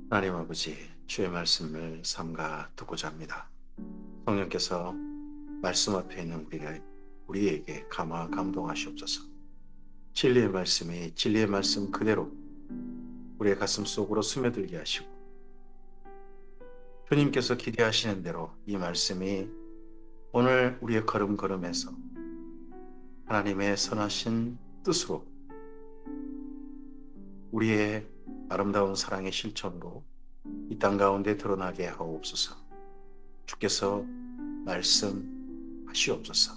하나님 아버지, 주의 말씀을 삼가 듣고자 합니다. 성령께서 말씀 앞에 있는 우리에게 감동하시옵소서. 진리의 말씀이 진리의 말씀 그대로 우리의 가슴 속으로 스며들게 하시고, 주님께서 기대하시는 대로 이 말씀이 오늘 우리의 걸음걸음에서 하나님의 선하신 뜻으로 우리의 아름다운 사랑의 실천으로 이 땅 가운데 드러나게 하옵소서. 주께서 말씀하시옵소서.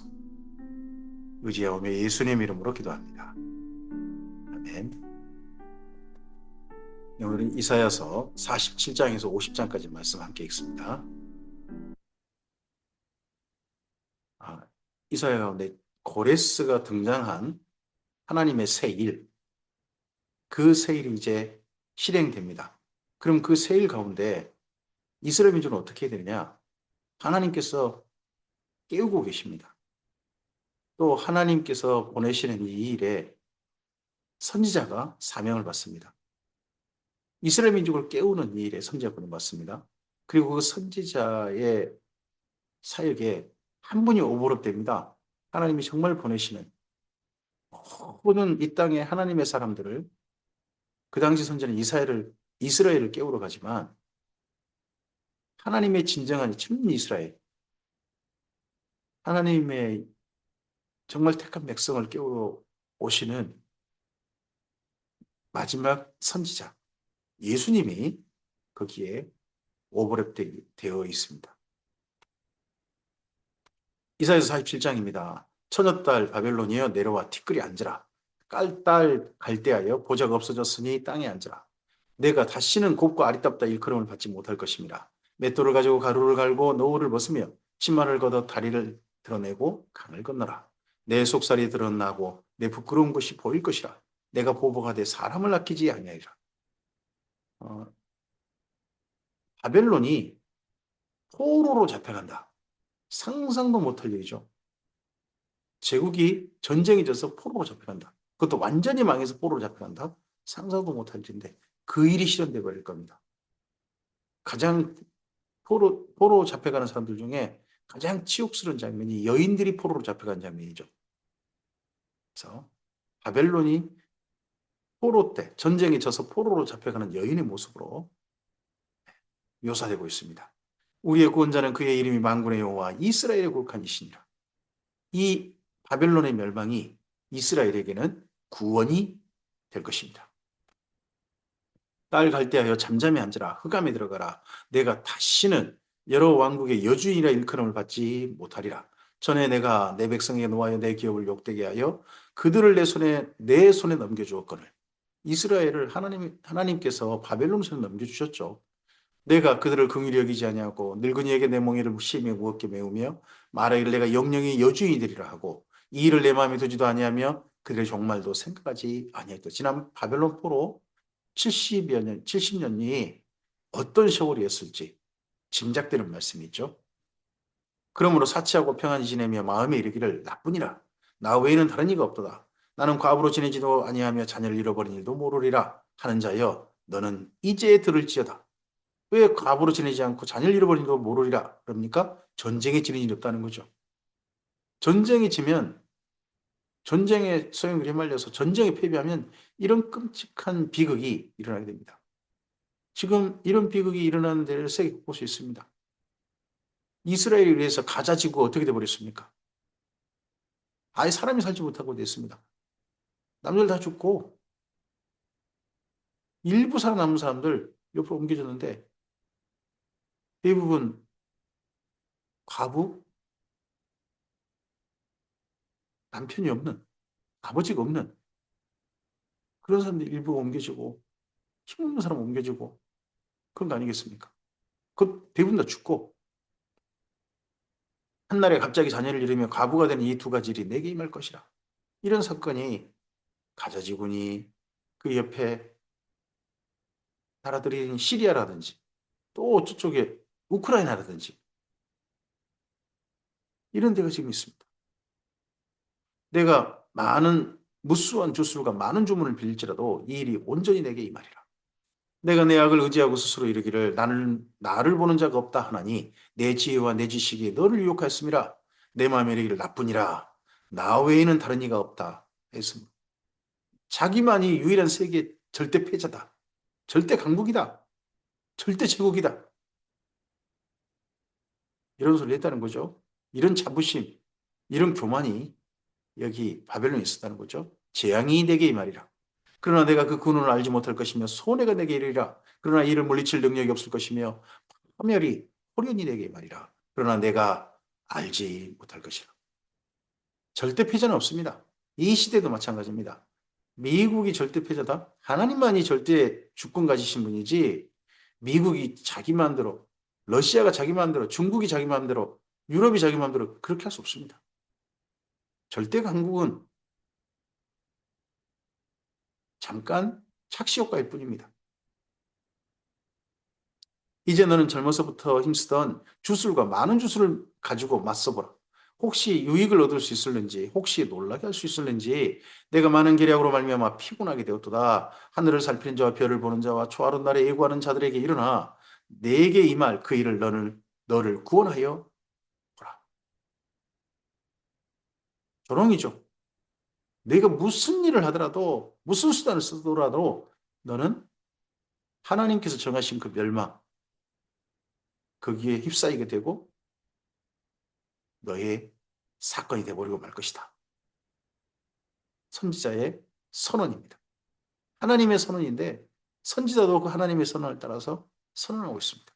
의지하오며 예수님 이름으로 기도합니다. 아멘. 오늘은 이사야서 47장에서 50장까지 말씀 함께 읽습니다. 이사야 가운데 고레스가 등장한 하나님의 새 일, 그 새 일이 이제 실행됩니다. 그럼 그 새 일 가운데 이스라엘 민족은 어떻게 해야 되느냐? 하나님께서 깨우고 계십니다. 또 하나님께서 보내시는 이 일에 선지자가 사명을 받습니다. 이스라엘 민족을 깨우는 이 일에 선지자가 받습니다. 그리고 그 선지자의 사역에 한 분이 오버랩됩니다. 하나님이 정말 보내시는 모든 이 땅의 하나님의 사람들을, 그 당시 선지자는 이스라엘을 깨우러 가지만 하나님의 진정한 참 이스라엘, 하나님의 정말 택한 백성을 깨우러 오시는 마지막 선지자 예수님이 거기에 오버랩되어 있습니다. 이사야서 47장입니다. 처녀딸 바벨론이여 내려와 티끌이 앉으라. 깔딸 갈대하여 보자가 없어졌으니 땅에 앉으라. 내가 다시는 곱고 아리따다 일컬음을 받지 못할 것입니다. 맷돌을 가지고 가루를 갈고 노울을 벗으며 치마를 걷어 다리를 드러내고 강을 건너라. 내 속살이 드러나고 내 부끄러운 것이 보일 것이라. 내가 보복하되 사람을 아끼지 아니하리라. 바벨론이 포로로 잡혀간다. 상상도 못할 일이죠. 제국이 전쟁이 져서 포로로 잡혀간다. 그것도 완전히 망해서 포로로 잡혀간다. 상상도 못할 일인데 그 일이 실현돼 버릴 겁니다. 가장 포로 잡혀가는 사람들 중에 가장 치욕스러운 장면이 여인들이 포로로 잡혀간 장면이죠. 그래서 바벨론이 포로 때 전쟁에 져서 포로로 잡혀가는 여인의 모습으로 묘사되고 있습니다. 우리의 구원자는 그의 이름이 만군의 여호와 이스라엘의 국한 이시니라. 이 바벨론의 멸망이 이스라엘에게는 구원이 될 것입니다. 딸 갈대하여 잠잠히 앉으라. 흑암에 들어가라. 내가 다시는 여러 왕국의 여주인이라 일컬음을 받지 못하리라. 전에 내가 내 백성에게 노하여 내 기업을 욕되게 하여 그들을 내 손에 넘겨주었거늘. 이스라엘을 하나님께서 바벨론 손에 넘겨주셨죠. 내가 그들을 긍휼히 여기지 아니하고 늙은이에게 내 멍에를 심히 무겁게 메우며 말하기를 내가 영영의 여주인이 되리라 하고 이 일을 내 마음에 두지도 아니하며 그들의 종말도 생각하지 아니하였다. 지난 바벨론 포로 70년이 어떤 세월이었을지 짐작되는 말씀이죠. 그러므로 사치하고 평안히 지내며 마음에 이르기를 나뿐이라. 나 외에는 다른 이가 없도다. 나는 과부로 지내지도 아니하며 자녀를 잃어버린 일도 모르리라 하는 자여 너는 이제 들을지어다. 왜 과부로 지내지 않고 자녀를 잃어버린 거 모르리라 그럽니까? 전쟁에 지는 일이 없다는 거죠. 전쟁이 지면 전쟁에 소용을 휘말려서 전쟁에 패배하면 이런 끔찍한 비극이 일어나게 됩니다. 지금 이런 비극이 일어나는 데를 세계 곳곳에 있습니다. 이스라엘에 의해서 가자 지구가 어떻게 돼버렸습니까? 아예 사람이 살지 못하고 됐습니다. 남들 다 죽고 일부 살아남은 사람들 옆으로 옮겨졌는데 대부분 과부, 남편이 없는, 아버지가 없는 그런 사람들 일부가 옮겨지고 힘없는 사람 옮겨지고 그런 거 아니겠습니까? 그 대부분 다 죽고 한날에 갑자기 자녀를 잃으며 과부가 되는 이 두 가지 일이 내게 임할 것이라. 이런 사건이 가자지구니 그 옆에 나라들인 시리아라든지 또 저쪽에 우크라이나라든지 이런 데가 지금 있습니다. 내가 많은 무수한 주술과 많은 주문을 빌릴지라도 이 일이 온전히 내게 임하리라. 내가 내 악을 의지하고 스스로 이르기를 나를 보는 자가 없다 하나니 내 지혜와 내 지식이 너를 유혹하였음이라. 내 마음에 이르기를 나뿐이라. 나 외에는 다른 이가 없다 했습니다. 자기만이 유일한 세계 절대 패자다. 절대 강국이다. 절대 제국이다. 이런 소리를 했다는 거죠. 이런 자부심, 이런 교만이 여기 바벨론에 있었다는 거죠. 재앙이 내게 이 말이라. 그러나 내가 그 근원을 알지 못할 것이며 손해가 내게 이르리라. 그러나 이를 물리칠 능력이 없을 것이며 파멸이 호련히 내게 이 말이라. 그러나 내가 알지 못할 것이라. 절대 패자는 없습니다. 이 시대도 마찬가지입니다. 미국이 절대 패자다? 하나님만이 절대 주권 가지신 분이지 미국이 자기 마음대로, 러시아가 자기 마음대로, 중국이 자기 마음대로, 유럽이 자기 마음대로 그렇게 할 수 없습니다. 절대 강국은 잠깐 착시 효과일 뿐입니다. 이제 너는 젊어서부터 힘쓰던 주술과 많은 주술을 가지고 맞서보라. 혹시 유익을 얻을 수 있을는지, 혹시 놀라게 할 수 있을는지, 내가 많은 계략으로 말미암아 피곤하게 되었도다. 하늘을 살피는 자와 별을 보는 자와 초하룻 날에 예고하는 자들에게 일어나 내게 임할 그 일을 너를 구원하여 보라. 조롱이죠. 내가 무슨 일을 하더라도, 무슨 수단을 쓰더라도 너는 하나님께서 정하신 그 멸망, 거기에 휩싸이게 되고 너의 사건이 되어버리고 말 것이다. 선지자의 선언입니다. 하나님의 선언인데 선지자도 그 하나님의 선언을 따라서 선언하고 있습니다.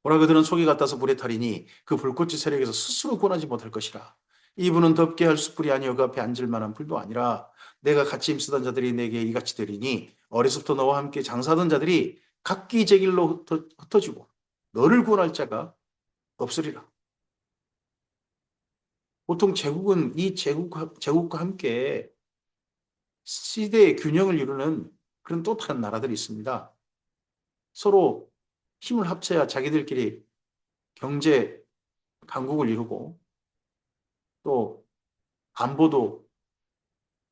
오라 그들은 속이 같아서 불에 타리니 그 불꽃의 세력에서 스스로 구원하지 못할 것이라. 이분은 덥게 할 숯불이 아니요 그 앞에 앉을 만한 불도 아니라 내가 같이 힘쓰던 자들이 내게 이같이 되리니 어려서부터 너와 함께 장사하던 자들이 각기 제 길로 흩어지고 너를 구원할 자가 없으리라. 보통 제국은 이 제국과 함께 시대의 균형을 이루는 그런 또 다른 나라들이 있습니다. 서로 힘을 합쳐야 자기들끼리 경제 강국을 이루고 또 안보도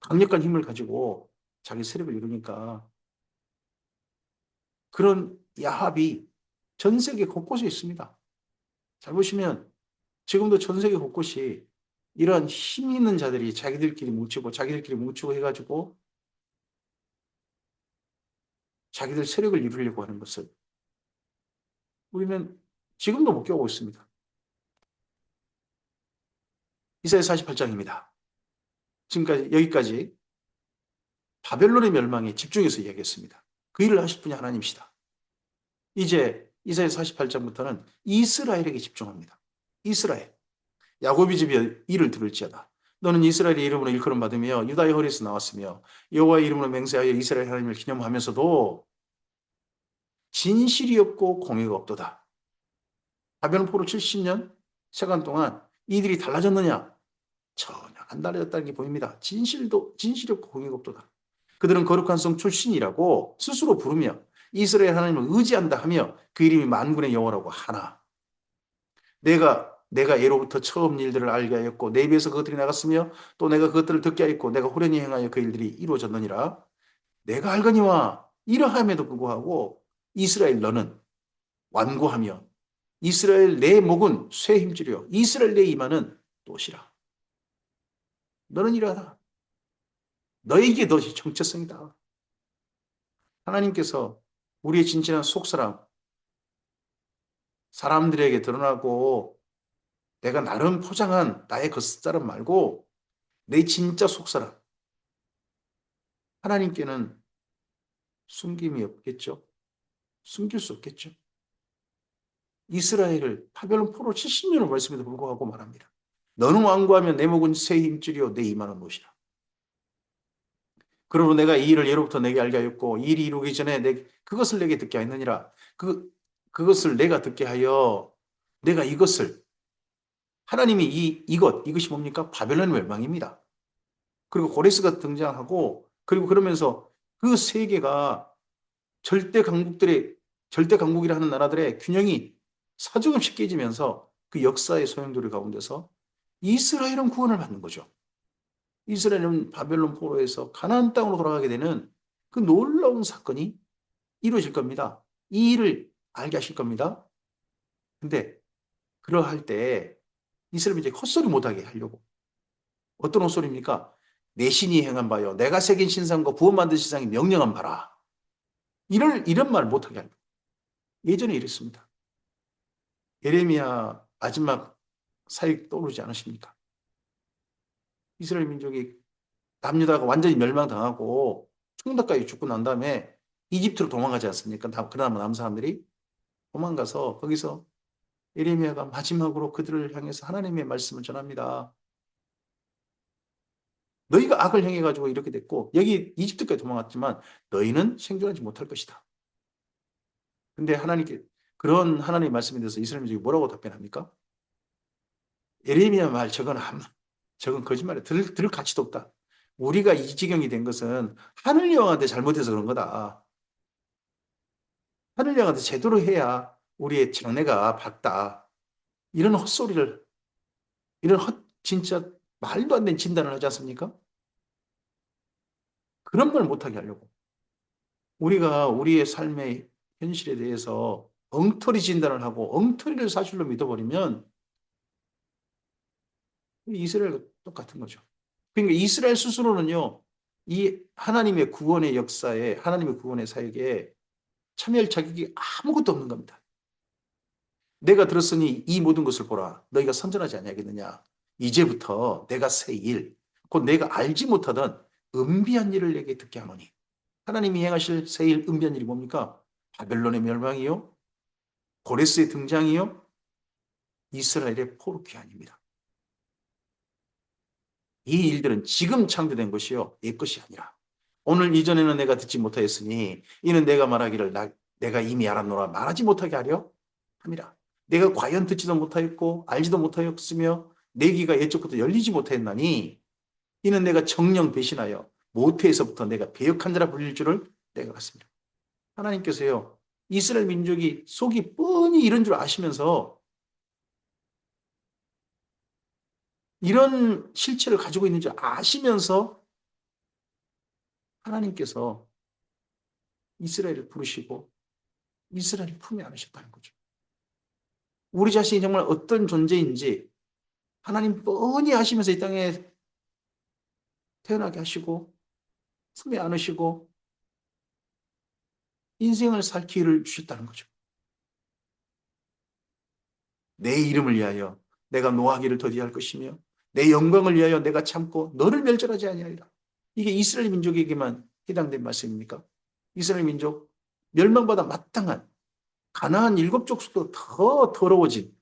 강력한 힘을 가지고 자기 세력을 이루니까 그런 야합이 전 세계 곳곳에 있습니다. 잘 보시면 지금도 전 세계 곳곳이 이런 힘 있는 자들이 자기들끼리 뭉치고 해가지고 자기들 세력을 이루려고 하는 것을 우리는 지금도 목격하고 있습니다. 이사야 48장입니다. 지금까지 여기까지 바벨론의 멸망에 집중해서 이야기했습니다. 그 일을 하실 분이 하나님이시다. 이제 이사야 48장부터는 이스라엘에게 집중합니다. 이스라엘. 야곱의 집이 이를 들을지어다. 너는 이스라엘의 이름으로 일컬음 받으며 유다의 허리에서 나왔으며 여호와의 이름으로 맹세하여 이스라엘 하나님을 기념하면서도 진실이 없고 공의가 없도다. 바벨론 포로 70년 세간 동안 이들이 달라졌느냐? 전혀 안 달라졌다는 게 보입니다. 진실이 없고 공의가 없도다. 그들은 거룩한 성 출신이라고 스스로 부르며 이스라엘 하나님을 의지한다 하며 그 이름이 만군의 여호와라고 하나. 내가 예로부터 처음 일들을 알게 하였고 내 입에서 그것들이 나갔으며 또 내가 그것들을 듣게 하였고 내가 호련히 행하여 그 일들이 이루어졌느니라. 내가 알거니와 이러함에도 불구하고 이스라엘 너는 완고하며 이스라엘 내 목은 쇠 힘줄이요 이스라엘 내 이마는 또시라. 너는 이러하다. 너에게 너희 정체성이다. 하나님께서 우리의 진실한 속사람, 사람들에게 드러나고 내가 나름 포장한 나의 겉사람 말고 내 진짜 속사람, 하나님께는 숨김이 없겠죠. 숨길 수 없겠죠. 이스라엘을 바벨론 포로 70년을 말씀에도 불구하고 말합니다. 너는 완고하면 내 목은 새 힘줄이요 내 이마는 못이라. 그러므로 내가 이 일을 예로부터 내게 알게 하였고 이 일이 이루기 전에 그것을 내게 듣게 하였느니라. 그것을 내가 듣게 하여 내가 이것을 하나님이 이것이 뭡니까? 바벨론 멸망입니다. 그리고 고레스가 등장하고 그리고 그러면서 그 세계가 절대 강국이라 하는 나라들의 균형이 사정없이 깨지면서 그 역사의 소용돌이 가운데서 이스라엘은 구원을 받는 거죠. 이스라엘은 바벨론 포로에서 가나안 땅으로 돌아가게 되는 그 놀라운 사건이 이루어질 겁니다. 이 일을 알게 하실 겁니다. 근데 그러할 때 이스라엘 민족이 헛소리 못하게 하려고. 어떤 헛소리입니까? 내 신이 행한 바요. 내가 새긴 신상과 부어 만든 신상이 명령한 바라. 이런 말 못하게 하려고. 예전에 이랬습니다. 예레미야 마지막 사역 떠오르지 않으십니까? 이스라엘 민족이 남유다가 완전히 멸망당하고 총독까지 죽고 난 다음에 이집트로 도망가지 않습니까? 그나마 남 사람들이 도망가서 거기서 예레미야가 마지막으로 그들을 향해서 하나님의 말씀을 전합니다. 너희가 악을 행해가지고 이렇게 됐고 여기 이집트까지 도망갔지만 너희는 생존하지 못할 것이다. 근데 하나님께 그런 하나님의 말씀에 대해서 이스라엘 민족이 뭐라고 답변합니까? 예레미야 말 저건 거짓말이야. 들을 가치도 없다. 우리가 이 지경이 된 것은 하늘 여왕한테 잘못해서 그런 거다. 하늘 여왕한테 제대로 해야 우리의 장래가 밝다. 이런 헛소리를 이런 진짜 말도 안 되는 진단을 하지 않습니까? 그런 걸 못하게 하려고. 우리가 우리의 삶의 현실에 대해서 엉터리 진단을 하고 엉터리를 사실로 믿어버리면 이스라엘과 똑같은 거죠. 그러니까 이스라엘 스스로는요, 이 하나님의 구원의 역사에, 하나님의 구원의 사역에 참여할 자격이 아무것도 없는 겁니다. 내가 들었으니 이 모든 것을 보라. 너희가 선전하지 아니하겠느냐. 이제부터 내가 새 일, 곧 내가 알지 못하던 은비한 일을 내게 듣게 하노니. 하나님이 행하실 새 일, 은비한 일이 뭡니까? 바벨론의 멸망이요, 고레스의 등장이요, 이스라엘의 포로귀환입니다. 이 일들은 지금 창조된 것이요, 옛 것이 아니라. 오늘 이전에는 내가 듣지 못하였으니 이는 내가 말하기를 내가 이미 알았노라 말하지 못하게 하려 함이라. 내가 과연 듣지도 못하였고 알지도 못하였으며 내 귀가 옛적부터 열리지 못하였나니 이는 내가 정령 배신하여 모태에서부터 내가 배역한 자라 불릴 줄을 내가 알았습니다. 하나님께서요, 이스라엘 민족이 속이 뻔히 이런 줄 아시면서 이런 실체를 가지고 있는 줄 아시면서 하나님께서 이스라엘을 부르시고 이스라엘을 품에 안으셨다는 거죠. 우리 자신이 정말 어떤 존재인지 하나님 뻔히 아시면서 이 땅에 태어나게 하시고 품에 안으시고 인생을 살 기회를 주셨다는 거죠. 내 이름을 위하여 내가 노하기를 더디할 것이며 내 영광을 위하여 내가 참고 너를 멸절하지 아니하리라. 이게 이스라엘 민족에게만 해당된 말씀입니까? 이스라엘 민족 멸망받아 마땅한 가나안 7족속도 더 더러워진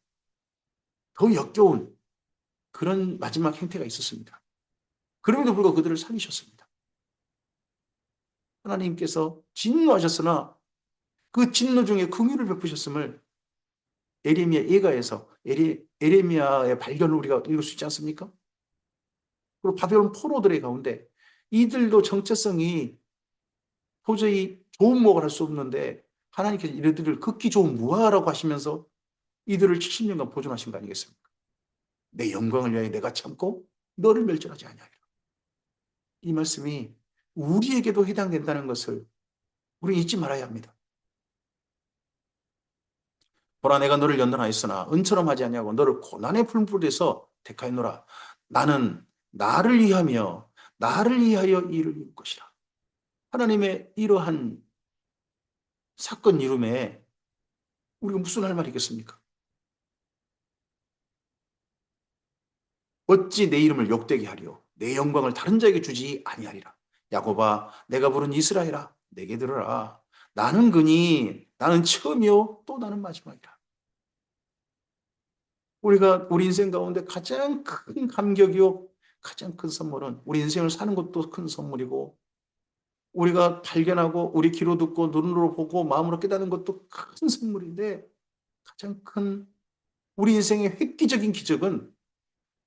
더 역겨운 그런 마지막 행태가 있었습니다. 그럼에도 불구하고 그들을 살리셨습니다. 하나님께서 진노하셨으나 그 진노 중에 긍휼을 베푸셨음을 에레미야 예가에서 에레미야의 발견을 우리가 읽을 수 있지 않습니까? 그리고 바벨론 포로들의 가운데 이들도 정체성이 도저히 좋은 목을 할 수 없는데 하나님께서 이들을 극히 좋은 무화라고 하시면서 이들을 70년간 보존하신 거 아니겠습니까? 내 영광을 위하여 내가 참고 너를 멸절하지 아니하리라. 이 말씀이 우리에게도 해당된다는 것을 우리 잊지 말아야 합니다. 보라 내가 너를 연단하였으나 은처럼 하지 아니하고 너를 고난의 풀무불에서 택하였노라. 나는 나를 위하며 나를 위하여 일을 이룰 것이라. 하나님의 이러한 사건 이름에 우리가 무슨 할 말이겠습니까? 어찌 내 이름을 욕되게 하리요 내 영광을 다른 자에게 주지 아니하리라. 야곱아 내가 부른 이스라엘아 내게 들으라. 나는 그니 나는 처음이요 또 나는 마지막이라. 우리가 우리 인생 가운데 가장 큰 감격이요 가장 큰 선물은 우리 인생을 사는 것도 큰 선물이고 우리가 발견하고 우리 귀로 듣고 눈으로 보고 마음으로 깨닫는 것도 큰 선물인데 가장 큰 우리 인생의 획기적인 기적은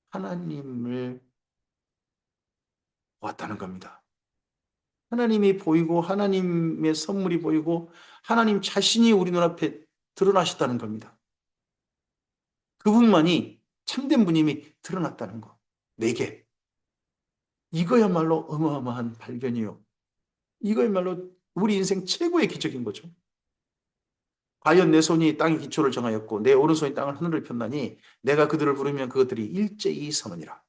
하나님을 보았다는 겁니다. 하나님이 보이고 하나님의 선물이 보이고 하나님 자신이 우리 눈앞에 드러나셨다는 겁니다. 그분만이 참된 분임이 드러났다는 거. 내게. 이거야말로 어마어마한 발견이요. 이거야말로 우리 인생 최고의 기적인 거죠. 과연 내 손이 땅의 기초를 정하였고 내 오른손이 땅을 하늘을 폈나니 내가 그들을 부르면 그것들이 일제히 서느니라.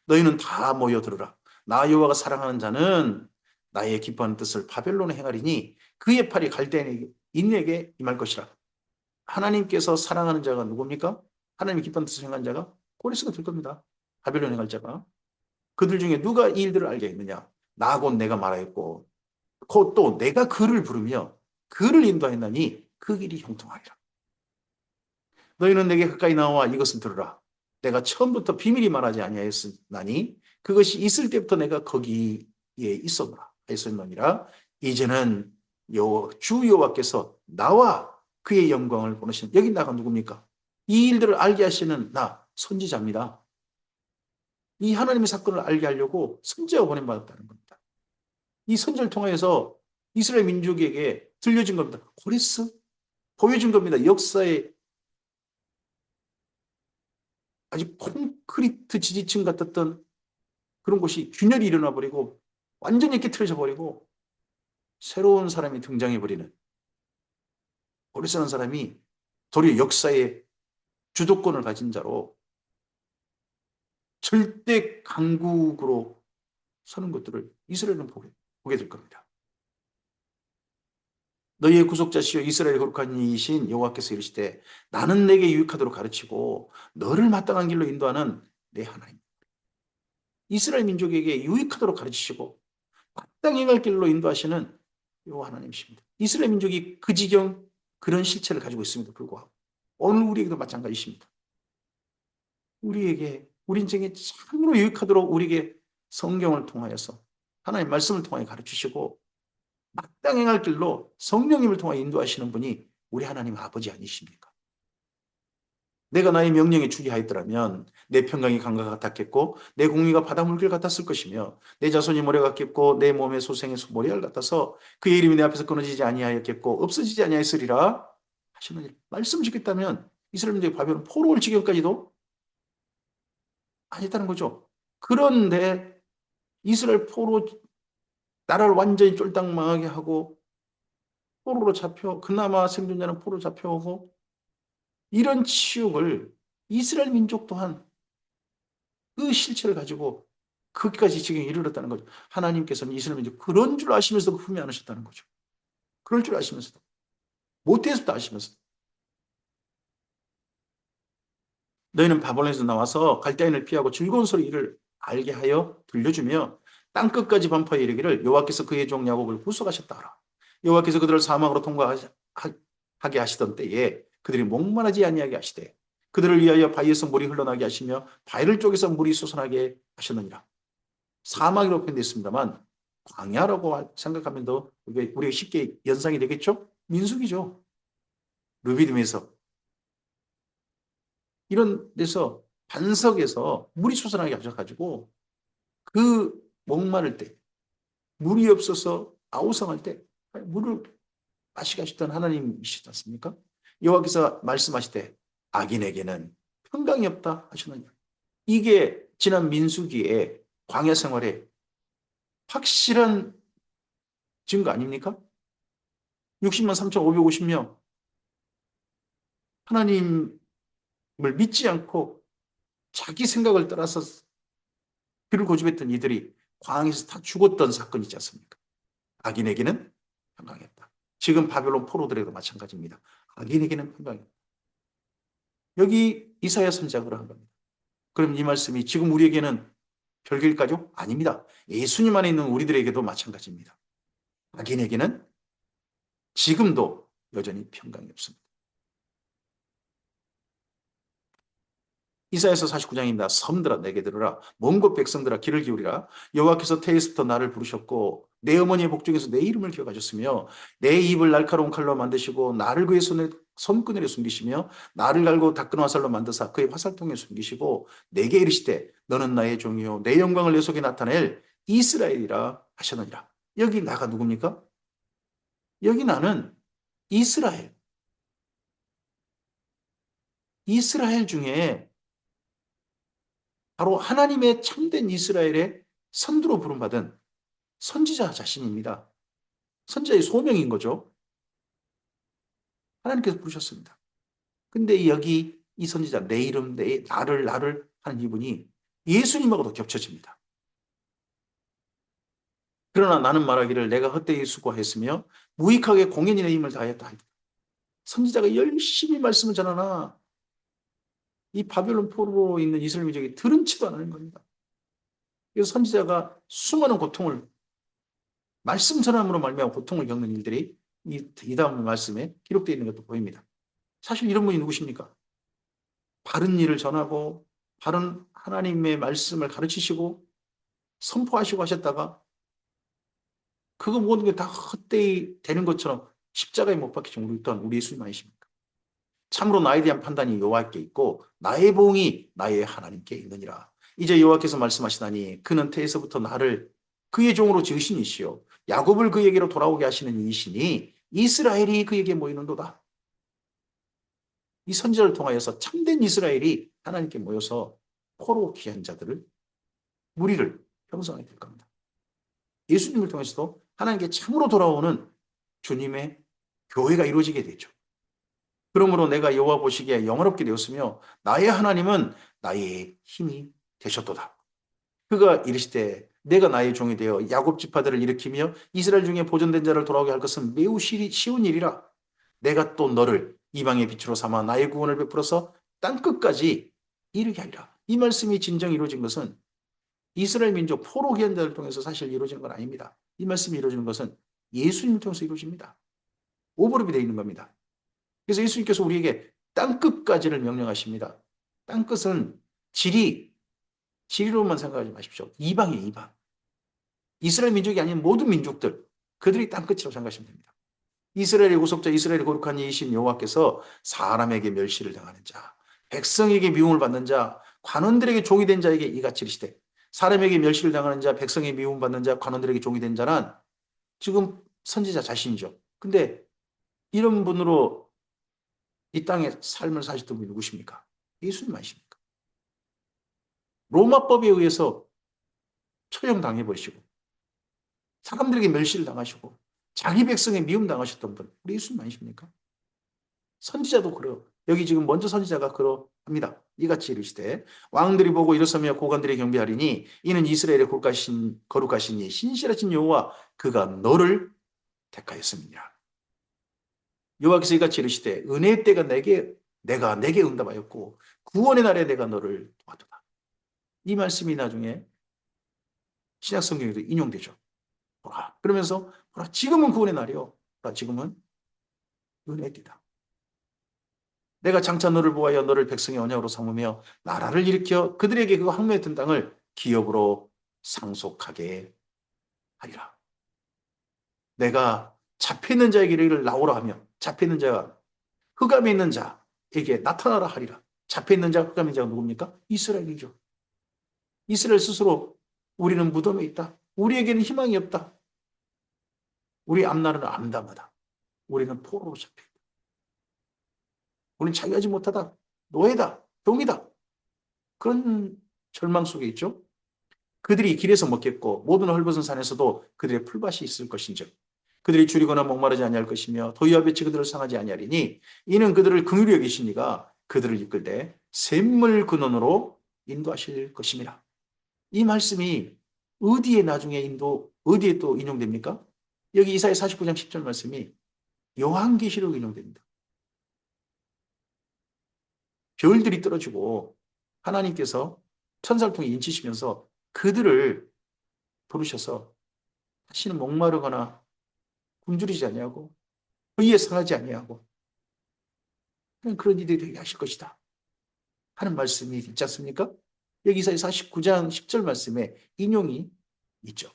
너희는 다 모여 들으라. 나 여호와가 사랑하는 자는 나의 기뻐하는 뜻을 바벨론에 행하리니 그의 팔이 갈대인에게 임할 것이라. 하나님께서 사랑하는 자가 누굽니까? 하나님이 기뻐하는 뜻을 행한 자가 고레스가 될 겁니다. 바벨론에 행할 자가. 그들 중에 누가 이 일들을 알게 했느냐? 나 곧 내가 말하였고 곧 또 내가 그를 부르며 그를 인도하였나니 그 길이 형통하리라. 너희는 내게 가까이 나와 이것을 들으라. 내가 처음부터 비밀이 말하지 아니하였나니 그것이 있을 때부터 내가 거기에 있었노라 하였느니라. 이제는 주 여호와께서 나와 그의 영광을 보내시는, 여기 나가 누굽니까? 이 일들을 알게 하시는 나 선지자입니다. 이 하나님의 사건을 알게 하려고 선지자가 보낸받았다는 겁니다. 이 선지를 통해서 이스라엘 민족에게 들려진 겁니다. 고레스 보여준 겁니다. 역사의 아주 콘크리트 지지층 같았던 그런 곳이 균열이 일어나 버리고 완전히 깨트려져 버리고 새로운 사람이 등장해 버리는, 고레스라는 사람이 도리어 역사의 주도권을 가진 자로 절대 강국으로 서는 것들을 이스라엘은 보게 될 겁니다. 너희의 구속자시여 이스라엘의 거룩한 이이신 여호와께서 이르시되 나는 내게 유익하도록 가르치고 너를 마땅한 길로 인도하는 내 하나님. 이스라엘 민족에게 유익하도록 가르치시고 마땅히 갈 길로 인도하시는 여호와 하나님이십니다. 이스라엘 민족이 그 지경 그런 실체를 가지고 있음에도 불구하고 오늘 우리에게도 마찬가지십니다. 우리 인생에 참으로 유익하도록 우리에게 성경을 통하여서 하나님 말씀을 통하여 가르치시고 마땅히 갈 길로 성령님을 통하여 인도하시는 분이 우리 하나님 아버지 아니십니까? 내가 나의 명령에 주의하였더라면 내 평강이 강과 같았겠고 내 공의가 바닷물길 같았을 것이며 내 자손이 모래 같겠고 내 몸의 소생의 모래알 같아서 그의 이름이 내 앞에서 끊어지지 아니하였겠고 없어지지 아니하였으리라 하시는 말씀 주겠다면 이스라엘 민족이 바벨론 포로 올 지경까지도 아니었다는 거죠. 그런데 이스라엘 포로 나라를 완전히 쫄딱망하게 하고 포로로 잡혀 그나마 생존자는 포로 잡혀오고 이런 치욕을 이스라엘 민족 또한 그 실체를 가지고 거기까지 지금 이르렀다는 거죠. 하나님께서는 이스라엘 민족 그런 줄 아시면서도 품이 안 하셨다는 거죠. 그럴 줄 아시면서도 못해서도 아시면서도 너희는 바벨론에서 나와서 갈대인을 피하고 즐거운 소리를 알게 하여 들려주며 땅끝까지 반포하여 이르기를 여호와께서 그의 종 야곱을 구속하셨다 하라. 여호와께서 그들을 사막으로 통과하게 하시던 때에 그들이 목마르지 아니하게 하시되 그들을 위하여 바위에서 물이 흘러나게 하시며 바위를 쪼개서 물이 솟아나게 하셨느니라. 사막이라고 표현되어 있습니다만 광야라고 생각하면 더 우리가 쉽게 연상이 되겠죠? 민수기죠. 르비딤에서 이런 데서 반석에서 물이 솟아나게 하셔가지고 그 목마를 때 물이 없어서 아우성할 때 물을 마시게 하셨던 하나님이시지 않습니까? 여호와께서 말씀하시되 악인에게는 평강이 없다 하셨느냐. 이게 지난 민수기의 광야 생활의 확실한 증거 아닙니까? 60만 3,550명 하나님을 믿지 않고 자기 생각을 따라서 그를 고집했던 이들이 광야에서 다 죽었던 사건이 있지 않습니까? 악인에게는 평강이 없다. 지금 바벨론 포로들에도 마찬가지입니다. 악인에게는 평강이 없다. 여기 이사야 선지자가 그러한 겁니다. 그럼 이 말씀이 지금 우리에게는 별개일까요? 아닙니다. 예수님 안에 있는 우리들에게도 마찬가지입니다. 악인에게는 지금도 여전히 평강이 없습니다. 이사야서 49장입니다. 섬들아 내게 들으라. 먼 곳 백성들아 귀를 기울이라. 여호와께서 태에서부터 나를 부르셨고 내 어머니의 복중에서 내 이름을 기억하셨으며 내 입을 날카로운 칼로 만드시고 나를 그의 손끈으로 숨기시며 나를 갈고 닦은 화살로 만드사 그의 화살통에 숨기시고 내게 이르시되 너는 나의 종이요 내 영광을 내 속에 나타낼 이스라엘이라 하셨느니라. 여기 나가 누굽니까? 여기 나는 이스라엘 중에 바로 하나님의 참된 이스라엘의 선두로 부름받은 선지자 자신입니다. 선지자의 소명인 거죠. 하나님께서 부르셨습니다. 근데 여기 이 선지자, 내 이름, 나를 하는 이분이 예수님하고도 겹쳐집니다. 그러나 나는 말하기를 내가 헛되이 수고했으며 무익하게 공연인의 힘을 다했다. 선지자가 열심히 말씀을 전하나 이 바벨론 포로로 있는 이스라엘 민족이 들은 치도 않는 겁니다. 그래서 선지자가 수많은 고통을 말씀 전함으로 말미암아 고통을 겪는 일들이 이 다음 말씀에 기록되어 있는 것도 보입니다. 사실 이런 분이 누구십니까? 바른 일을 전하고 바른 하나님의 말씀을 가르치시고 선포하시고 하셨다가 그거 모든 게 다 헛되이 되는 것처럼 십자가에 못 박히신 우리 예수님 아니십니까? 참으로 나에 대한 판단이 여호와께 있고 나의 보응이 나의 하나님께 있느니라. 이제 여호와께서 말씀하시다니 그는 태에서부터 나를 그의 종으로 지으신 이시요 야곱을 그에게로 돌아오게 하시는 이시니 이스라엘이 그에게 모이는도다. 이 선지자를 통하여서 참된 이스라엘이 하나님께 모여서 포로 귀한 자들을 무리를 형성하게 될 겁니다. 예수님을 통해서도 하나님께 참으로 돌아오는 주님의 교회가 이루어지게 되죠. 그러므로 내가 여호와 보시기에 영화롭게 되었으며 나의 하나님은 나의 힘이 되셨도다. 그가 이르시되 내가 나의 종이 되어 야곱 지파들을 일으키며 이스라엘 중에 보존된 자를 돌아오게 할 것은 매우 쉬운 일이라. 내가 또 너를 이방의 빛으로 삼아 나의 구원을 베풀어서 땅 끝까지 이르게 하리라. 이 말씀이 진정 이루어진 것은 이스라엘 민족 포로 귀한 자를 통해서 사실 이루어지는 건 아닙니다. 이 말씀이 이루어지는 것은 예수님을 통해서 이루어집니다. 오버랩이 되어 있는 겁니다. 그래서 예수님께서 우리에게 땅끝까지를 명령하십니다. 땅끝은 지리로만 생각하지 마십시오. 이방이에요, 이방. 이스라엘 민족이 아닌 모든 민족들, 그들이 땅끝이라고 생각하시면 됩니다. 이스라엘의 구속자, 이스라엘의 거룩한 이이신 여호와께서 사람에게 멸시를 당하는 자, 백성에게 미움을 받는 자, 관원들에게 종이 된 자에게 이같이 이르시되 사람에게 멸시를 당하는 자, 백성에게 미움을 받는 자, 관원들에게 종이 된 자란 지금 선지자 자신이죠. 근데 이런 분으로 이 땅에 삶을 사셨던 분이 누구십니까? 예수님 아니십니까? 로마법에 의해서 처형당해버리시고 사람들에게 멸시를 당하시고 자기 백성에 미움 당하셨던 분 우리 예수님 아니십니까? 선지자도 그래요. 여기 지금 먼저 선지자가 그러합니다. 이같이 이르시되 왕들이 보고 일어서며 고관들이 경배하리니 이는 이스라엘의 거룩하신 이 신실하신 여호와 그가 너를 택하였음이니라. 여호와께서 이같이 이르시되 은혜의 때가 내가 내게 응답하였고 구원의 날에 내가 너를 도와주다. 이 말씀이 나중에 신약 성경에도 인용되죠. 보라. 그러면서 보라 지금은 구원의 날이요. 보라 지금은 은혜의 때다. 내가 장차 너를 보하여 너를 백성의 언약으로 삼으며 나라를 일으켜 그들에게 그 황무했던 땅을 기업으로 상속하게 하리라. 내가 잡혀있는 자에게 이르기를 나오라 하며 잡혀있는 자가 흑암에 있는 자에게 나타나라 하리라. 잡혀있는 자, 흑암에 있는 자가 누굽니까? 이스라엘이죠. 이스라엘 스스로 우리는 무덤에 있다. 우리에게는 희망이 없다. 우리 앞날은 암담하다. 우리는 포로로 잡혀있다. 우리는 자유하지 못하다. 노예다. 종이다. 그런 절망 속에 있죠. 그들이 길에서 먹겠고 모든 헐벗은 산에서도 그들의 풀밭이 있을 것인즉 그들이 줄이거나 목마르지 아니할 것이며 더위와 빛이 그들을 상하지 아니하리니 이는 그들을 긍휼히 여기시니가 그들을 이끌되 샘물 근원으로 인도하실 것임이라. 이 말씀이 어디에 또 인용됩니까? 여기 이사야 49장 10절 말씀이 요한계시록 인용됩니다. 별들이 떨어지고 하나님께서 천사를 통해 인치시면서 그들을 부르셔서 다시는 목마르거나 굶주리지 아니하고 의에 상하지 아니하고 그런 일이 되게 하실 것이다 하는 말씀이 있지 않습니까? 여기 이사야 49장 10절 말씀에 인용이 있죠.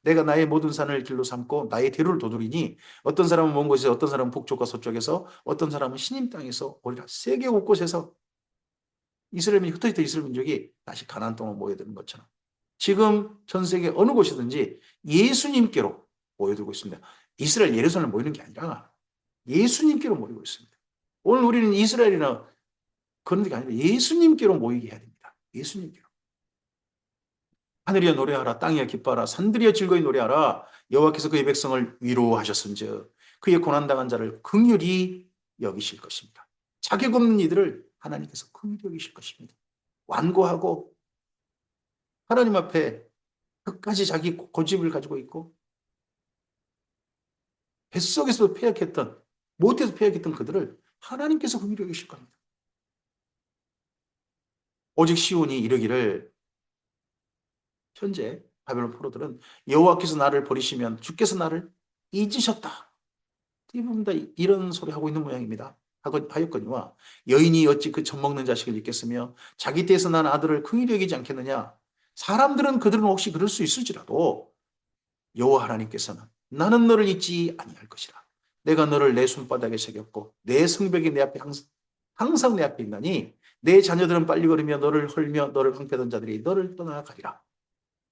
내가 나의 모든 산을 길로 삼고 나의 대로를 도두리니 어떤 사람은 먼 곳에서 어떤 사람은 북쪽과 서쪽에서 어떤 사람은 시님 땅에서 오리라. 세계 곳곳에서 흩어졌던 이스라엘 민족이 다시 가나안 땅으로 모여드는 것처럼 지금 전 세계 어느 곳이든지 예수님께로 모여들고 있습니다. 이스라엘 예루살렘 모이는 게 아니라 예수님께로 모이고 있습니다. 오늘 우리는 이스라엘이나 그런 게 아니라 예수님께로 모이게 해야 됩니다. 예수님께로. 하늘이여 노래하라. 땅이여 기뻐하라. 산들이여 즐거이 노래하라. 여호와께서 그의 백성을 위로하셨은즉 그의 고난당한 자를 긍휼히 여기실 것입니다. 자격 없는 이들을 하나님께서 긍휼히 여기실 것입니다. 완고하고 하나님 앞에 끝까지 자기 고집을 가지고 있고 뱃속에서도 패역했던 못해서 패역했던 그들을 하나님께서 긍휼히 여기실 겁니다. 오직 시온이 이르기를 현재 바벨론 포로들은 여호와께서 나를 버리시면 주께서 나를 잊으셨다. 대부분 다 이런 소리 하고 있는 모양입니다. 하였거니와 여인이 어찌 그 젖먹는 자식을 잊겠으며 자기 때에서 난 아들을 긍휼히 여기지 않겠느냐. 그들은 혹시 그럴 수 있을지라도 여호와 하나님께서는 나는 너를 잊지 아니할 것이라. 내가 너를 내 손바닥에 새겼고 내 성벽이 내 앞에 항상 내 앞에 있나니 내 자녀들은 빨리 걸으며 너를 헐며 너를 방패던 자들이 너를 떠나가리라.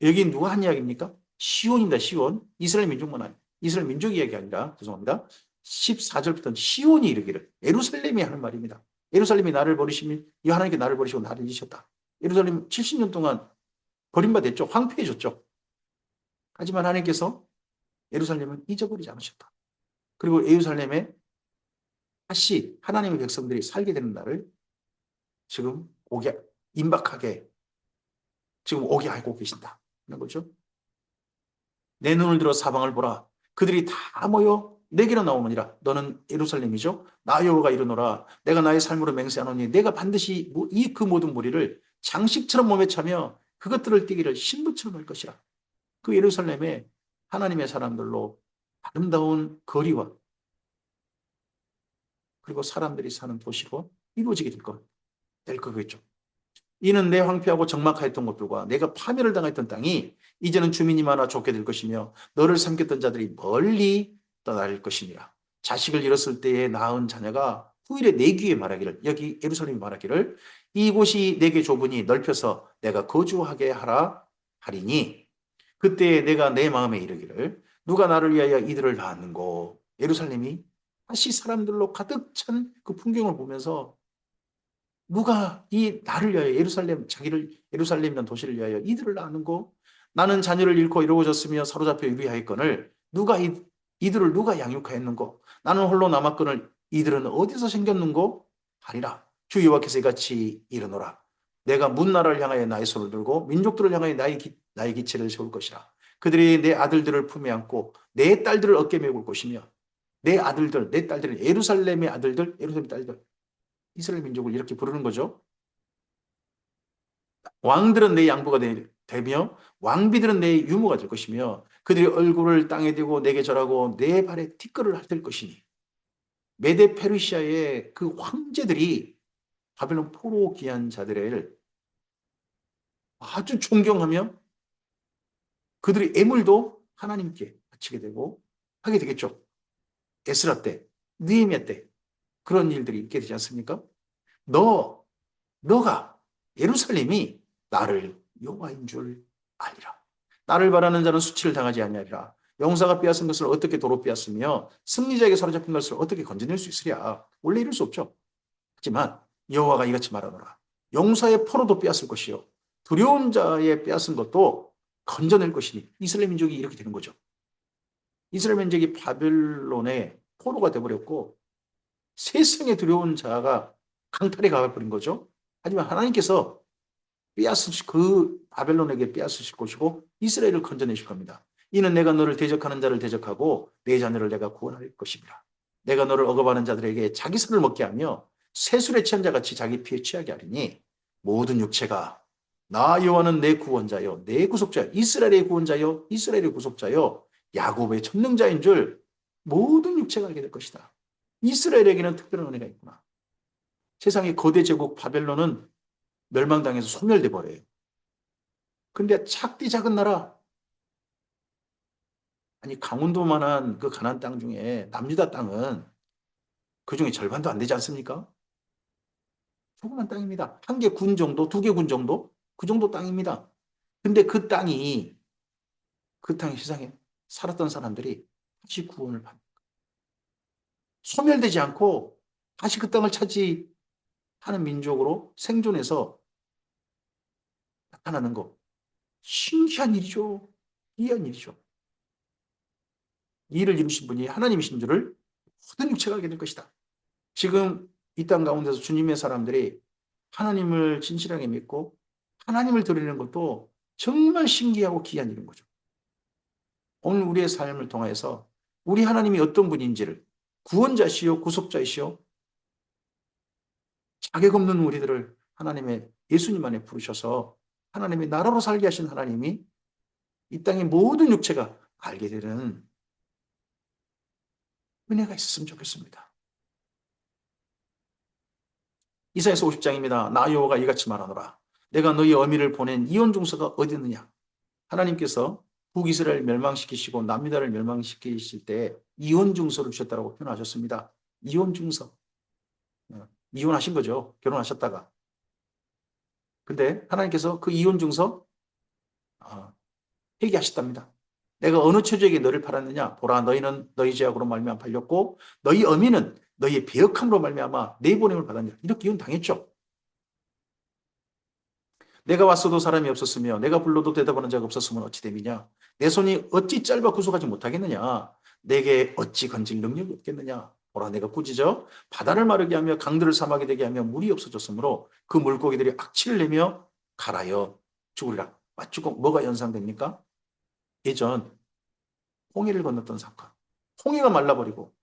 여기 누가 한 이야기입니까? 시온입니다. 시온. 이스라엘 민족만 아니 이스라엘 민족 이야기 아니라 죄송합니다. 14절부터는 시온이 이르기를 예루살렘이 하는 말입니다. 예루살렘이 나를 버리시면 하나님께 나를 버리시고 나를 잊으셨다. 예루살렘 70년 동안 버림받았죠. 황폐해졌죠. 하지만 하나님께서 예루살렘은 잊어버리지 않으셨다. 그리고 예루살렘에 다시 하나님의 백성들이 살게 되는 날을 지금 오게 임박하게 지금 오게 하고 계신다. 하는 거죠. 내 눈을 들어 사방을 보라. 그들이 다 모여 내게로 나오느니라. 너는 예루살렘이죠. 나 여호와가 이르노라. 내가 나의 삶으로 맹세하노니 내가 반드시 이 그 모든 무리를 장식처럼 몸에 차며 그것들을 띠기를 신부처럼 할 것이라. 그 예루살렘에 하나님의 사람들로 아름다운 거리와 그리고 사람들이 사는 도시로 이루어지게 될 거겠죠. 이는 내 황폐하고 적막하였던 곳들과 내가 파멸을 당했던 땅이 이제는 주민이 많아 좁게 될 것이며 너를 삼켰던 자들이 멀리 떠날 것이니라. 자식을 잃었을 때에 낳은 자녀가 후일에 내 귀에 말하기를 여기 예루살렘이 말하기를 이곳이 내게 좁으니 넓혀서 내가 거주하게 하라 하리니 그때 내가 내 마음에 이르기를 누가 나를 위하여 이들을 낳았는고. 예루살렘이 다시 사람들로 가득 찬 그 풍경을 보면서 누가 이 나를 위하여 자기를 예루살렘이라는 도시를 위하여 이들을 낳는고. 나는 자녀를 잃고 이루어졌으며 사로잡혀 유리하였거늘 이들을 누가 양육하였는고. 나는 홀로 남았거늘 이들은 어디서 생겼는고 하리라. 주 여호와께서 이같이 이르노라. 내가 문나라를 향하여 나의 손을 들고 민족들을 향하여 나의 기체를 세울 것이라. 그들이 내 아들들을 품에 안고 내 딸들을 어깨 메울 것이며 내 아들들 내 딸들은 예루살렘의 아들들 예루살렘의 딸들 이스라엘 민족을 이렇게 부르는 거죠. 왕들은 내 양부가 되며 왕비들은 내 유모가 될 것이며 그들이 얼굴을 땅에 대고 내게 절하고 내 발에 티끌을 할 것이니. 메데 페르시아의 그 황제들이 바벨론 포로 귀한 자들을 아주 존경하며 그들의 애물도 하나님께 바치게 되고 하게 되겠죠. 에스라 때, 느헤미야 때 그런 일들이 있게 되지 않습니까? 너가 예루살렘이 나를 여호와인 줄 알리라. 나를 바라는 자는 수치를 당하지 아니하리라. 용사가 빼앗은 것을 어떻게 도로 빼앗으며 승리자에게 사로잡힌 것을 어떻게 건져낼 수 있으랴. 원래 이럴 수 없죠. 하지만 여호와가 이같이 말하노라. 용사의 포로도 빼앗을 것이요 두려운 자의 빼앗은 것도 건져낼 것이니. 이스라엘 민족이 이렇게 되는 거죠. 이스라엘 민족이 바벨론의 포로가 되어버렸고 세상에 두려운 자가 강탈에 가버린 거죠. 하지만 하나님께서 그 바벨론에게 빼앗으실 것이고 이스라엘을 건져내실 겁니다. 이는 내가 너를 대적하는 자를 대적하고 내 자녀를 내가 구원할 것입니다. 내가 너를 억압하는 자들에게 자기 살을 먹게 하며 새술에 취한 자같이 자기 피에 취하게 하리니 모든 육체가 나 여호와는 내 구원자요 내 구속자요 이스라엘의 구원자요 이스라엘의 구속자요 야곱의 천능자인 줄 모든 육체가 알게 될 것이다. 이스라엘에게는 특별한 은혜가 있구나. 세상의 거대 제국 바벨론은 멸망당해서 소멸돼 버려요. 근데 작디 작은 나라, 아니 강원도만한 그 가나안 땅 중에 남유다 땅은 그 중에 절반도 안 되지 않습니까? 조그만 땅입니다. 한 개 군 정도, 두 개 군 정도, 그 정도 땅입니다. 근데 그 땅이 세상에 살았던 사람들이 다시 구원을 받는 소멸되지 않고 다시 그 땅을 차지하는 민족으로 생존해서 나타나는 것. 신기한 일이죠. 기이한 일이죠. 이 일을 이루신 분이 하나님이신 줄을 모든 육체가 알게 될 것이다. 지금 이 땅 가운데서 주님의 사람들이 하나님을 진실하게 믿고 하나님을 드리는 것도 정말 신기하고 기이한 일인 거죠. 오늘 우리의 삶을 통해서 우리 하나님이 어떤 분인지를 구원자시요 구속자이시요 자격 없는 우리들을 하나님의 예수님 안에 부르셔서 하나님의 나라로 살게 하신 하나님이 이 땅의 모든 육체가 알게 되는 은혜가 있었으면 좋겠습니다. 이사야서 50장입니다. 나 여호와가 이같이 말하노라. 내가 너희 어미를 보낸 이혼 중서가 어디 있느냐? 하나님께서 북이스라엘 멸망시키시고 남유다를 멸망시키실 때 이혼 중서를 주셨다고 표현하셨습니다. 이혼 중서. 이혼하신 거죠. 결혼하셨다가. 근데 하나님께서 그 이혼 중서 회개하셨답니다. 내가 어느 처지에게 너를 팔았느냐? 보라, 너희는 너희 죄악으로 말미암아 팔렸고 너희 어미는 너희의 배역함으로 말미암아 내보냄을 받았느니라. 이렇게 이혼 당했죠. 내가 왔어도 사람이 없었으며 내가 불러도 대답하는 자가 없었으면 어찌 됨이냐? 내 손이 어찌 짧아 구속하지 못하겠느냐? 내게 어찌 건질 능력이 없겠느냐? 보라, 내가 꾸짖어 바다를 마르게 하며 강들을 사막이 되게 하며 물이 없어졌으므로 그 물고기들이 악취를 내며 갈아여 죽으리라. 맞추고 뭐가 연상됩니까? 예전 홍해를 건넜던 사건. 홍해가 말라버리고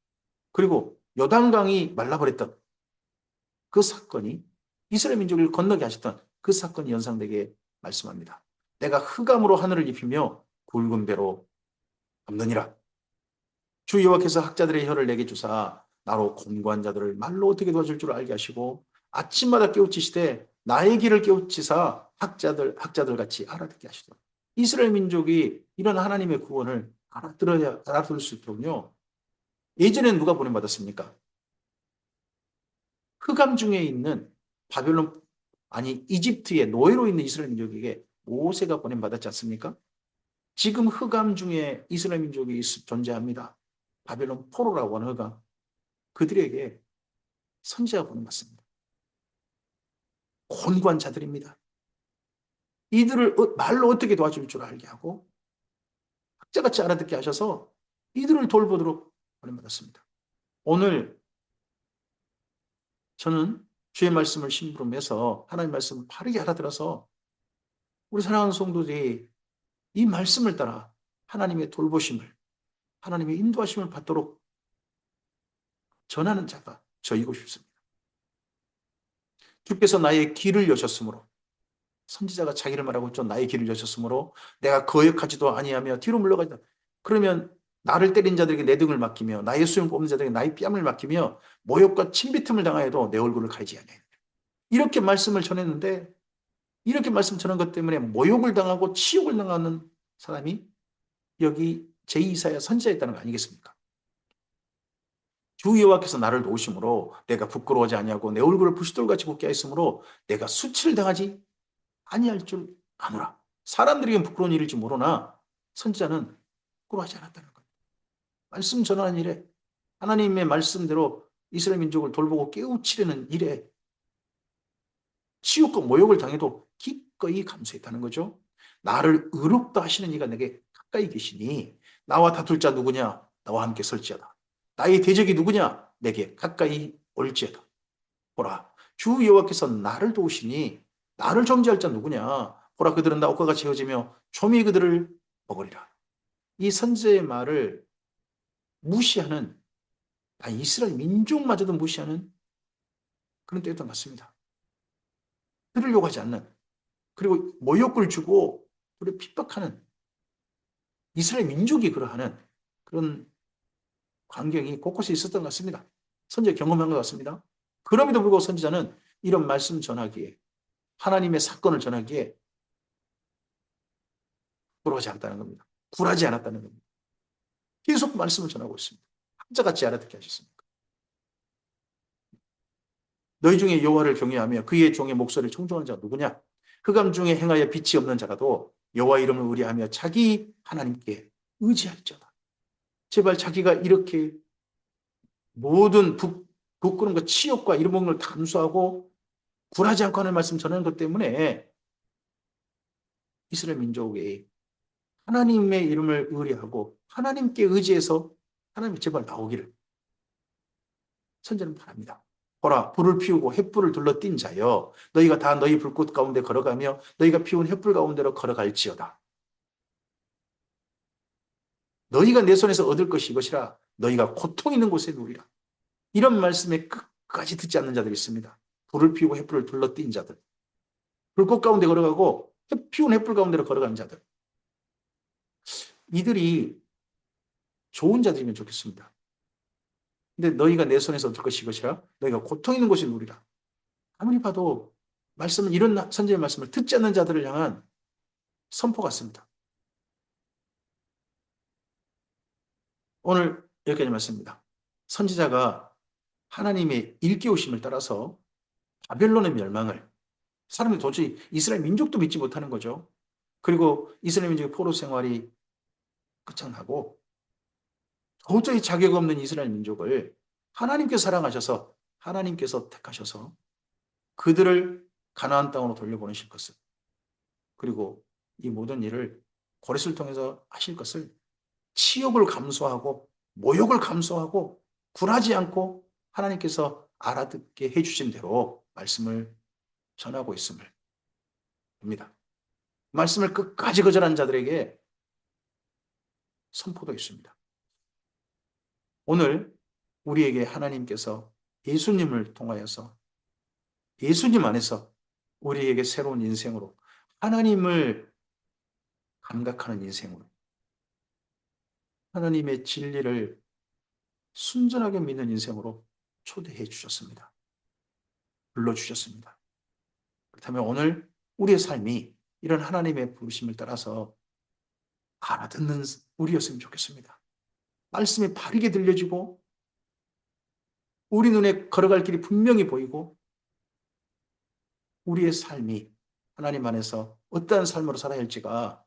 그리고 요단강이 말라버렸던 그 사건이 이스라엘 민족을 건너게 하셨던 그 사건이 연상되게 말씀합니다. 내가 흑암으로 하늘을 입히며 굵은 배로 덮느니라. 주 여호와께서 학자들의 혀를 내게 주사 나로 공고한 자들을 말로 어떻게 도와줄 줄 알게 하시고 아침마다 깨우치시되 나의 길을 깨우치사 학자들 같이 알아듣게 하시더라. 이스라엘 민족이 이런 하나님의 구원을 알아들을 수 있도록요. 예전에는 누가 보냄받았습니까? 흑암 중에 있는 바벨론 아니 이집트의 노예로 있는 이스라엘 민족에게 모세가 보냄받았지 않습니까? 지금 흑암 중에 이스라엘 민족이 존재합니다. 바벨론 포로라고 하는 흑암. 그들에게 선지자가 보냄받습니다. 곤고한 자들입니다. 이들을 말로 어떻게 도와줄 줄 알게 하고 학자같이 알아듣게 하셔서 이들을 돌보도록 보냄받았습니다. 오늘 저는 주의 말씀을 심부름해서 하나님의 말씀을 바르게 알아들어서 우리 사랑하는 성도들이 이 말씀을 따라 하나님의 돌보심을 하나님의 인도하심을 받도록 전하는 자가 저이고 싶습니다. 주께서 나의 길을 여셨으므로 선지자가 자기를 말하고 있죠. 나의 길을 여셨으므로 내가 거역하지도 아니하며 뒤로 물러가지도 그러면 나를 때린 자들에게 내 등을 맡기며 나의 수염 뽑는 자들에게 나의 뺨을 맡기며 모욕과 침비틈을 당하여도 내 얼굴을 가리지 아니하리라. 이렇게 말씀을 전했는데 이렇게 말씀 전한 것 때문에 모욕을 당하고 치욕을 당하는 사람이 여기 제2이사야 선지자였다는 거 아니겠습니까? 주 여호와께서 나를 도우심으로 내가 부끄러워하지 아니하고 내 얼굴을 부싯돌같이 굽게 하였으므로 내가 수치를 당하지 아니할 줄 아노라. 사람들에게는 부끄러운 일일지 모르나 선지자는 부끄러워하지 않았다는 겁니다. 말씀 전하는 일에 하나님의 말씀대로 이스라엘 민족을 돌보고 깨우치려는 일에 치욕과 모욕을 당해도 기꺼이 감수했다는 거죠. 나를 의롭다 하시는 이가 내게 가까이 계시니 나와 다툴 자 누구냐? 나와 함께 설지어다. 나의 대적이 누구냐? 내게 가까이 올지어다. 보라, 주 여호와께서 나를 도우시니 나를 정죄할 자 누구냐? 보라, 그들은 나 옷과 같이 헤어지며 조미 그들을 먹으리라. 이 선지자의 말을 무시하는 이스라엘 민족마저도 무시하는 그런 때였던 것 같습니다. 들으려고 하지 않는 그리고 모욕을 주고 우리 핍박하는 이스라엘 민족이 그러하는 그런 광경이 곳곳에 있었던 것 같습니다. 선지자 경험한 것 같습니다. 그럼에도 불구하고 선지자는 이런 말씀 전하기에 하나님의 사건을 전하기에 부러워하지 않았다는 겁니다. 굴하지 않았다는 겁니다. 계속 말씀을 전하고 있습니다. 학자같이 알아듣게 하셨습니까? 너희 중에 여호와를 경외하며 그의 종의 목소리를 청종하는 자가 누구냐? 흑암 중에 행하여 빛이 없는 자가도 여호와 이름을 의뢰하며 자기 하나님께 의지할지어다. 제발 자기가 이렇게 모든 부끄러움과 치욕과 이런 걸 감수하고 굴하지 않고 하는 말씀 전하는 것 때문에 이스라엘 민족이 하나님의 이름을 의뢰하고 하나님께 의지해서 하나님이 제발 나오기를 선지자는 바랍니다. 보라, 불을 피우고 횃불을 둘러 띈 자여, 너희가 다 너희 불꽃 가운데 걸어가며 너희가 피운 횃불 가운데로 걸어갈지어다. 너희가 내 손에서 얻을 것이 이것이라. 너희가 고통 있는 곳에 누리라. 이런 말씀에 끝까지 듣지 않는 자들이 있습니다. 불을 피우고 횃불을 둘러 띈 자들. 불꽃 가운데 걸어가고 피운 횃불 가운데로 걸어가는 자들. 이들이 좋은 자들이면 좋겠습니다. 근데 너희가 내 손에서 얻을 것이 이것이라. 너희가 고통 있는 곳에 누리라. 아무리 봐도 말씀은 이런 선지의 말씀을 듣지 않는 자들을 향한 선포 같습니다. 오늘 여기까지 말씀입니다. 선지자가 하나님의 일깨우심을 따라서 바벨론의 멸망을 사람들이 도저히 이스라엘 민족도 믿지 못하는 거죠. 그리고 이스라엘 민족의 포로 생활이 끝장나고 도저히 자격 없는 이스라엘 민족을 하나님께서 사랑하셔서 하나님께서 택하셔서 그들을 가나안 땅으로 돌려보내실 것을 그리고 이 모든 일을 고레스를 통해서 하실 것을 치욕을 감수하고 모욕을 감수하고 굴하지 않고 하나님께서 알아듣게 해주신 대로 말씀을 전하고 있음을 봅니다. 말씀을 끝까지 거절한 자들에게 선포도 있습니다. 오늘 우리에게 하나님께서 예수님을 통하여서 예수님 안에서 우리에게 새로운 인생으로 하나님을 감각하는 인생으로 하나님의 진리를 순전하게 믿는 인생으로 초대해 주셨습니다. 불러주셨습니다. 그렇다면 오늘 우리의 삶이 이런 하나님의 부르심을 따라서 알아듣는 우리였으면 좋겠습니다. 말씀이 바르게 들려지고 우리 눈에 걸어갈 길이 분명히 보이고 우리의 삶이 하나님 안에서 어떠한 삶으로 살아야 할지가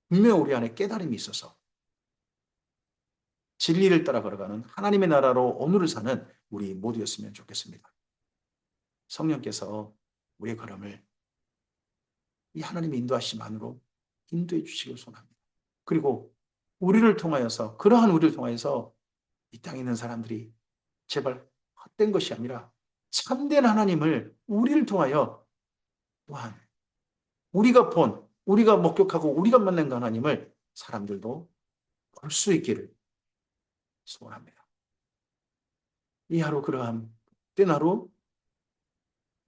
분명히 우리 안에 깨달음이 있어서 진리를 따라 걸어가는 하나님의 나라로 오늘을 사는 우리 모두였으면 좋겠습니다. 성령께서 우리의 걸음을 이 하나님의 인도하심 안으로 인도해 주시길 소원합니다. 그리고 우리를 통하여서 그러한 우리를 통하여서 이 땅에 있는 사람들이 제발 헛된 것이 아니라 참된 하나님을 우리를 통하여 또한 우리가 목격하고 우리가 만난 그 하나님을 사람들도 볼 수 있기를 소원합니다. 이 하루 그러한 된 하루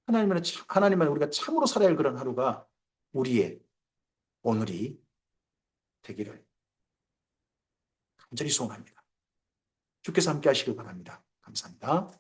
하나님만 우리가 참으로 살아야 할 그런 하루가 우리의 오늘이 되기를 간절히 소원합니다. 주께서 함께 하시길 바랍니다. 감사합니다.